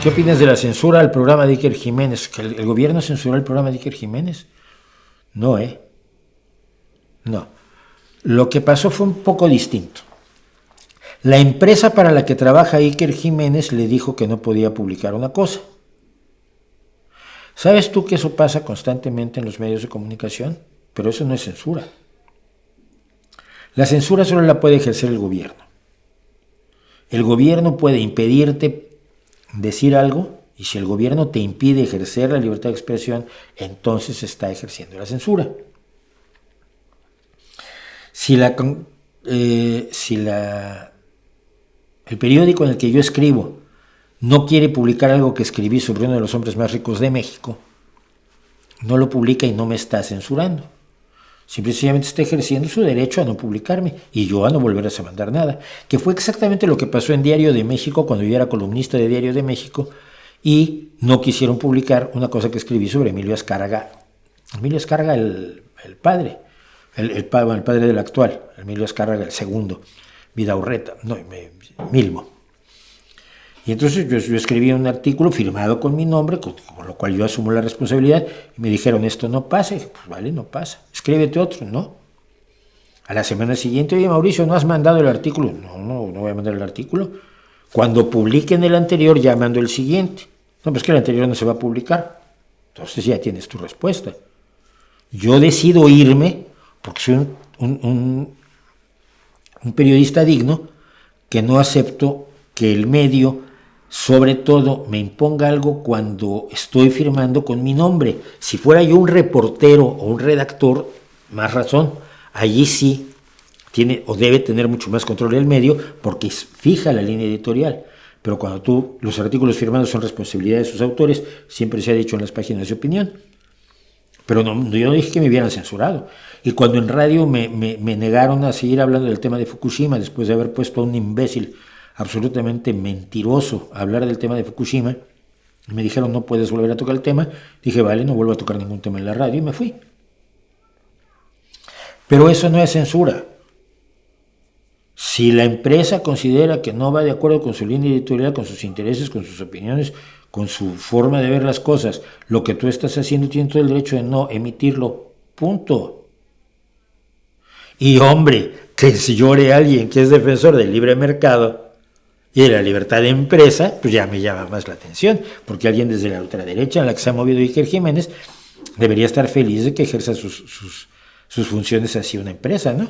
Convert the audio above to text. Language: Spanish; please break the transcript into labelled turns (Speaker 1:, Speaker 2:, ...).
Speaker 1: ¿Qué opinas de la censura al programa de Iker Jiménez? ¿Que el gobierno censuró el programa de Iker Jiménez? No, No. Lo que pasó fue un poco distinto. La empresa para la que trabaja Iker Jiménez le dijo que no podía publicar una cosa. ¿Sabes tú que eso pasa constantemente en los medios de comunicación? Pero eso no es censura. La censura solo la puede ejercer el gobierno. El gobierno puede impedirte decir algo, y si el gobierno te impide ejercer la libertad de expresión, entonces está ejerciendo la censura. Si el periódico en el que yo escribo no quiere publicar algo que escribí sobre uno de los hombres más ricos de México, no lo publica y no me está censurando. Simplemente está ejerciendo su derecho a no publicarme y yo a no volverles a mandar nada, que fue exactamente lo que pasó en Diario de México cuando yo era columnista de Diario de México y no quisieron publicar una cosa que escribí sobre Emilio Azcárraga. Emilio Azcárraga, el padre, el padre del actual, Emilio Azcárraga, el segundo, Vidaurreta, Milmo. Y entonces yo escribí un artículo firmado con mi nombre, con lo cual yo asumo la responsabilidad, y me dijeron, esto no pasa. Y dije, pues vale, no pasa, escríbete otro, ¿no? A la semana siguiente, oye Mauricio, ¿no has mandado el artículo? No voy a mandar el artículo. Cuando publiquen el anterior, ya mando el siguiente. No, pues que el anterior no se va a publicar. Entonces ya tienes tu respuesta. Yo decido irme, porque soy un periodista digno, que no acepto que el medio, sobre todo, me imponga algo cuando estoy firmando con mi nombre. Si fuera yo un reportero o un redactor, más razón, allí sí tiene o debe tener mucho más control del medio porque fija la línea editorial. Pero cuando los artículos firmados son responsabilidad de sus autores, siempre se ha dicho en las páginas de opinión. Pero yo no dije que me hubieran censurado. Y cuando en radio me negaron a seguir hablando del tema de Fukushima, después de haber puesto a un imbécil absolutamente mentiroso a hablar del tema de Fukushima, me dijeron no puedes volver a tocar el tema, dije vale, no vuelvo a tocar ningún tema en la radio y me fui. Pero eso no es censura. Si la empresa considera que no va de acuerdo con su línea editorial, con sus intereses, con sus opiniones, con su forma de ver las cosas, lo que tú estás haciendo tiene todo el derecho de no emitirlo, punto. Y hombre, que si llore alguien que es defensor del libre mercado y de la libertad de empresa, pues ya me llama más la atención, porque alguien desde la ultraderecha en la que se ha movido Iker Jiménez debería estar feliz de que ejerza sus funciones así una empresa, ¿no?